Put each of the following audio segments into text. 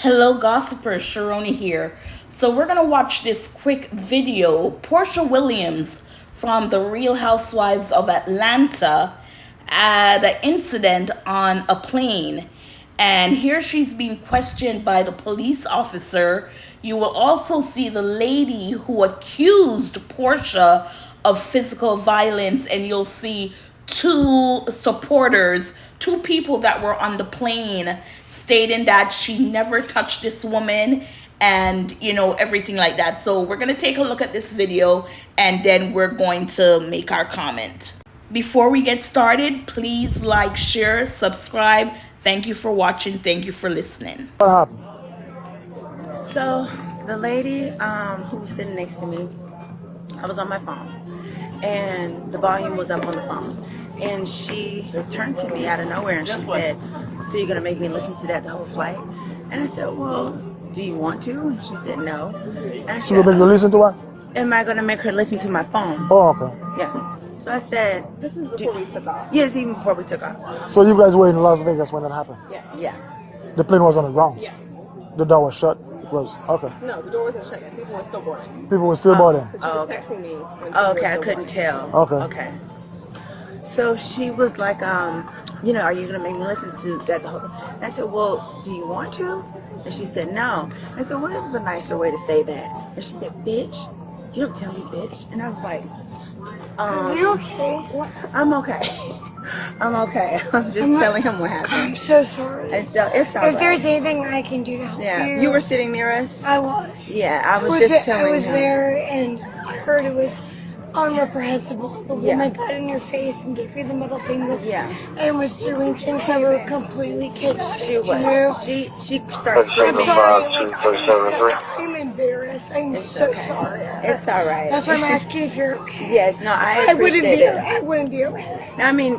Hello gossipers, Sharoni here. So we're gonna watch this quick video. Porsha Williams from the Real Housewives of Atlanta had an incident on a plane. And here she's being questioned by the police officer. You will also see the lady who accused Porsha of physical violence, and you'll see two supporters, two people that were on the plane stating that she never touched this woman and everything like that. So we're going to take a look at this video and then we're going to make our comment. Before we get started, please like, share, subscribe. Thank you for watching. Thank you for listening. What happened? So the lady who was sitting next to me, I was on my phone and the volume was up on the phone, and she turned to me out of nowhere and she said, "So you're gonna make me listen to that the whole flight?" And I said, "Well, do you want to?" And she said, "No." And I She said, will make you listen to what? "Am I gonna make her listen to my phone?" Oh, okay. Yeah. So I said, This is before we took off. yes, even before we took off. So you guys were in Las Vegas when that happened? Yes. Yeah. The plane was on the ground? Yes. The door was shut? It was? Okay. No, the door wasn't shut yet. People were still boarding. People were still boarding? But you were okay. texting me. When Oh, people okay, I were still couldn't boarding. tell. Okay. Okay. So she was like, are you gonna make me listen to that the whole time? And I said, "Well, do you want to?" And she said, "No." I said, "Well, it was a nicer way to say that." And she said, "Bitch, you don't tell me bitch." And I was like, Are you okay? I'm okay. I'm okay. I'm just telling him what happened. I'm so sorry. And so it's all If right. there's anything I can do to help Yeah. you. You were sitting near us? I was. Yeah, I was just telling I was him. there and I heard it was unreprehensible. The Yeah. woman got in your face and gave you the middle finger. Yeah. And was doing things that were completely chaotic She to you. was. She started I'm screaming. sorry. I'm embarrassed. I'm so okay. sorry. It's all right. That's why I'm asking if you're okay. Yes, no, I I wouldn't appreciate be. it. I wouldn't be okay. I mean,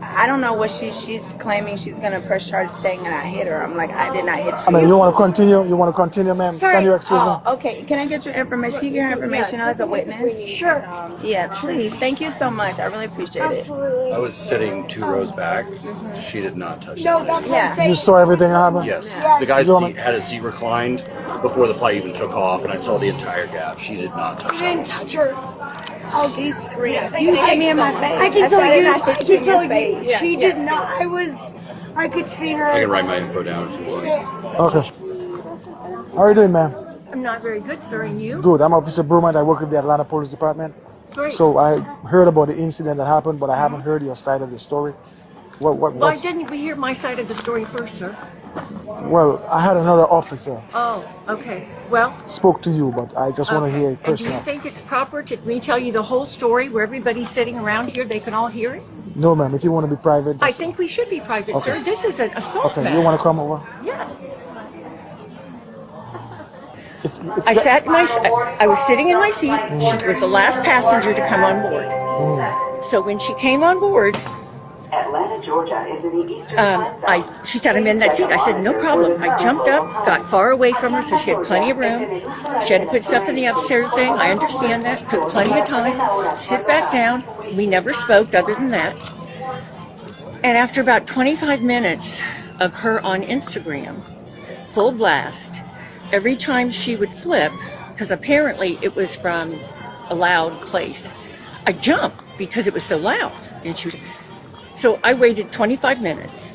I don't know what she's claiming. She's gonna press charges saying that I hit her. I'm like, I did not hit you. I mean, you want to continue? You want to continue, ma'am? Sorry. Can you excuse me? Oh, okay. Can I get your information? Can you get her information as a witness? Sure. Yeah, please. Thank you so much. I really appreciate it. Absolutely. I was sitting 2 rows back. She did not touch No, it. that's what Yeah. I'm saying. You saw everything happen? Yes. Yes. The guy's You wanna- seat had his seat reclined before the flight even took off, and I saw the entire gap. She did not touch You it. didn't touch her. She's screaming. You hit me in my face. I can I tell said you. I I hit you can in your tell you. face. She Yeah. did not. I could see her. I can write my info down if you want. say- Okay. How are you doing, ma'am? I'm not very good, sir, and you? Good. I'm Officer Brumant. I work with the Atlanta Police Department. Great. So I heard about the incident that happened, but I haven't heard your side of the story. Why What's, didn't we hear my side of the story first, sir? well, I had another officer Oh, okay. Well, spoke to you, but I just want to hear it and do you personally. think it's proper to me tell you the whole story where everybody's sitting around here, they can all hear it? No, ma'am. If you want to be private, I that's- think we should be private, Okay. sir. This is an assault Okay, matter. you want to come over? Yes. It's I was sitting in my seat. She was the last passenger to come on board. So when she came on board, Atlanta, Georgia is in the eastern she said, "I'm in that seat." I said, "No problem." I jumped up, got far away from her so she had plenty of room. She had to put stuff in the upstairs thing. I understand that. Took plenty of time. Sit back down. We never spoke other than that. And after about 25 minutes of her on Instagram, full blast, every time she would flip, because apparently it was from a loud place, I jumped because it was so loud. And so I waited 25 minutes,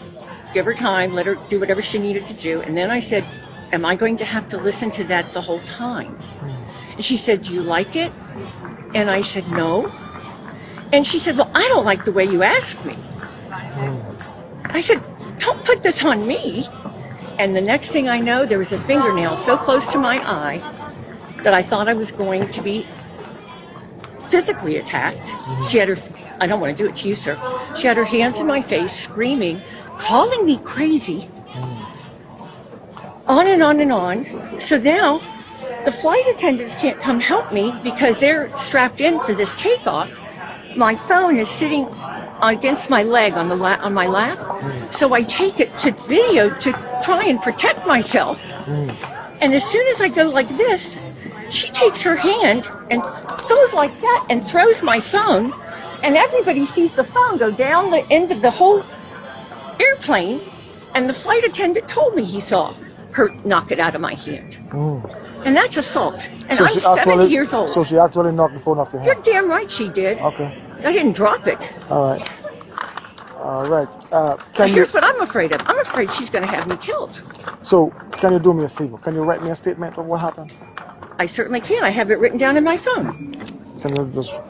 give her time, let her do whatever she needed to do. And then I said, "Am I going to have to listen to that the whole time?" And she said, "Do you like it?" And I said, "No." And she said, "Well, I don't like the way you asked me." I said, "Don't put this on me." And the next thing I know, there was a fingernail so close to my eye that I thought I was going to be physically attacked. She had I don't want to do it to you, sir. She had her hands in my face, screaming, calling me crazy, on and on and on. So now the flight attendants can't come help me because they're strapped in for this takeoff. My phone is sitting against my leg on my lap. So I take it to video to try and protect myself. And as soon as I go like this, she takes her hand and goes like that and throws my phone, and everybody sees the phone go down the end of the whole airplane, and the flight attendant told me he saw. her knock it out of my hand. And that's assault. And So I'm she 70 years old. So she actually knocked the phone off your You're hand. damn right she did. Okay. I didn't drop it. All right. All right. But Can you? here's what I'm afraid of. I'm afraid she's going to have me killed. So can you do me a favor? Can you write me a statement of what happened? I certainly can. I have it written down in my phone. Can you just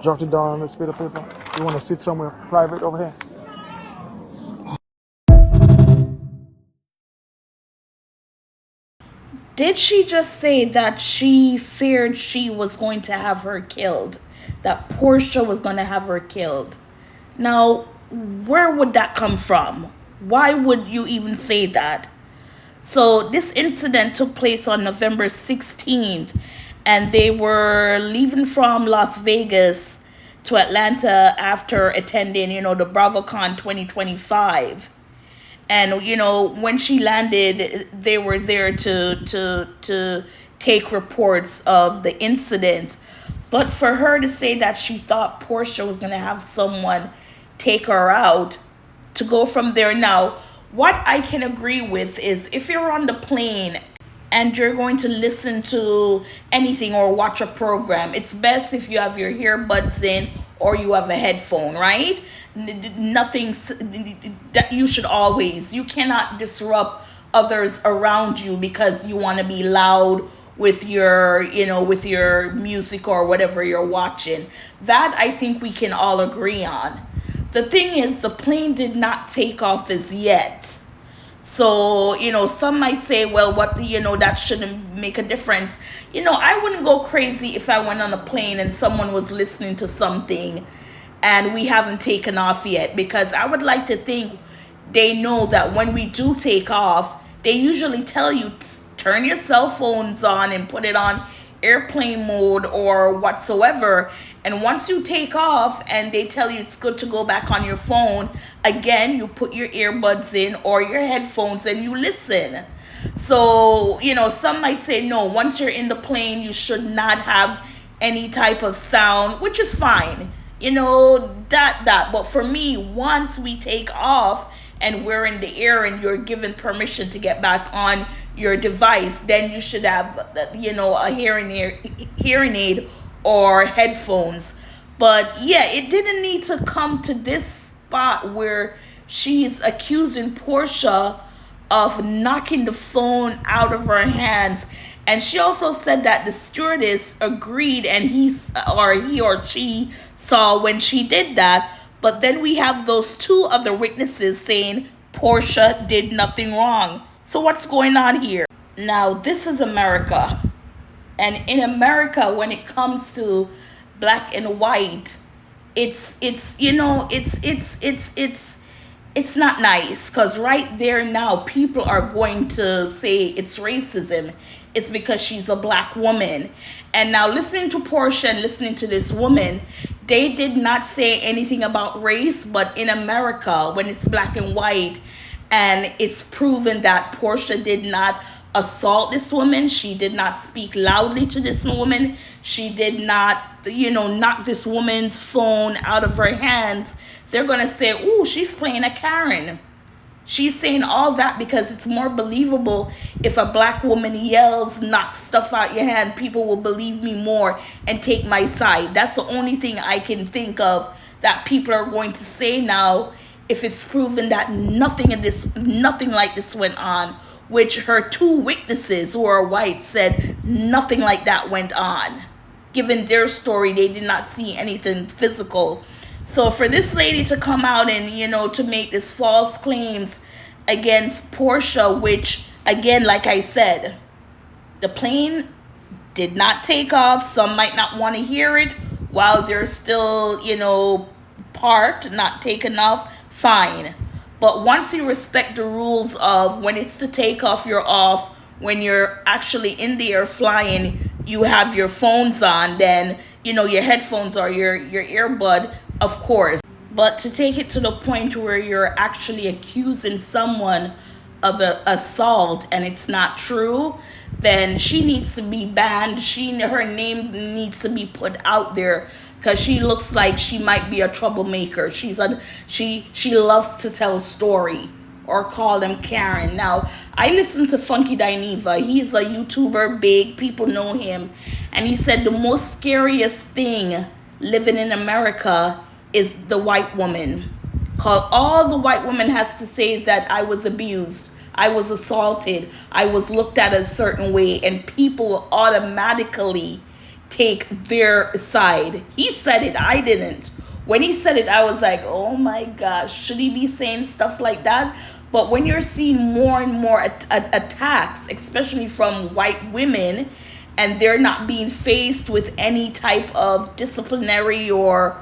jot it down on this bit of paper? You want to sit somewhere private over here? Did she just say that she feared she was going to have her killed? That Porsha was going to have her killed? Now, where would that come from? Why would you even say that? So this incident took place on November 16th, and they were leaving from Las Vegas to Atlanta after attending, the BravoCon 2025. And, when she landed, they were there to take reports of the incident. But for her to say that she thought Porsha was going to have someone take her out, to go from there. Now, what I can agree with is if you're on the plane and you're going to listen to anything or watch a program, it's best if you have your earbuds in or you have a headphone, right? Nothing that you cannot disrupt others around you because you want to be loud with your music or whatever you're watching. That I think we can all agree on. The thing is, the plane did not take off as yet. So, some might say, well, that shouldn't make a difference. I wouldn't go crazy if I went on a plane and someone was listening to something and we haven't taken off yet, because I would like to think they know that when we do take off, they usually tell you, turn your cell phones on and put it on airplane mode or whatsoever. And once you take off and they tell you it's good to go back on your phone, again, you put your earbuds in or your headphones and you listen. So, some might say, no, once you're in the plane, you should not have any type of sound, which is fine. But for me, once we take off and we're in the air and you're given permission to get back on your device, then you should have, a hearing aid or headphones. But yeah, it didn't need to come to this spot where she's accusing Porsha of knocking the phone out of her hands. And she also said that the stewardess agreed and he or she saw when she did that. But then we have those two other witnesses saying Porsha did nothing wrong. So what's going on here? Now, this is America. And in America, when it comes to black and white, it's not nice, because right there now people are going to say it's racism. It's because she's a black woman. And now listening to Porsha and listening to this woman, they did not say anything about race. But in America, when it's black and white and it's proven that Porsha did not assault this woman, she did not speak loudly to this woman, she did not knock this woman's phone out of her hands, they're gonna say, ooh, she's playing a Karen. She's saying all that because it's more believable. If a black woman yells, knocks stuff out your hand, people will believe me more and take my side. That's the only thing I can think of that people are going to say now, if it's proven that nothing like this went on, which her two witnesses who are white said nothing like that went on. Given their story, they did not see anything physical. So for this lady to come out and, to make this false claims against Porsha, which, again, like I said, the plane did not take off. Some might not want to hear it while they're still, parked, not taken off, fine. But once you respect the rules of when it's to take off, you're off. When you're actually in the air flying, you have your phones on, then, your headphones or your earbud, of course. But to take it to the point where you're actually accusing someone of an assault and it's not true, then she needs to be banned. Her name needs to be put out there, because she looks like she might be a troublemaker. She loves to tell a story. or call them Karen. Now, I listen to Funky Dineva. He's a YouTuber, big, people know him. And he said the most scariest thing living in America is the white woman. Cause all the white woman has to say is that I was abused, I was assaulted, I was looked at a certain way, and people will automatically take their side. He said it, I didn't. When he said it, I was like, oh my gosh, should he be saying stuff like that? But when you're seeing more and more attacks, especially from white women, and they're not being faced with any type of disciplinary or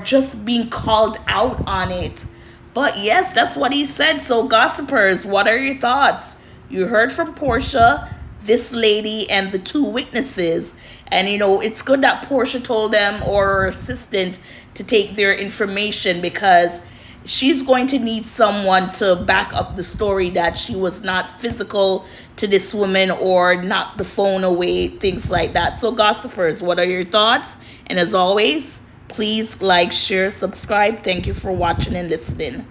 just being called out on it. But yes, that's what he said. So gossipers, what are your thoughts? You heard from Porsha, this lady, and the two witnesses. And you know, it's good that Porsha told them, or her assistant, to take their information, because she's going to need someone to back up the story that she was not physical to this woman or knocked the phone away, things like that. So gossipers, what are your thoughts? And as always, please like, share, subscribe. Thank you for watching and listening.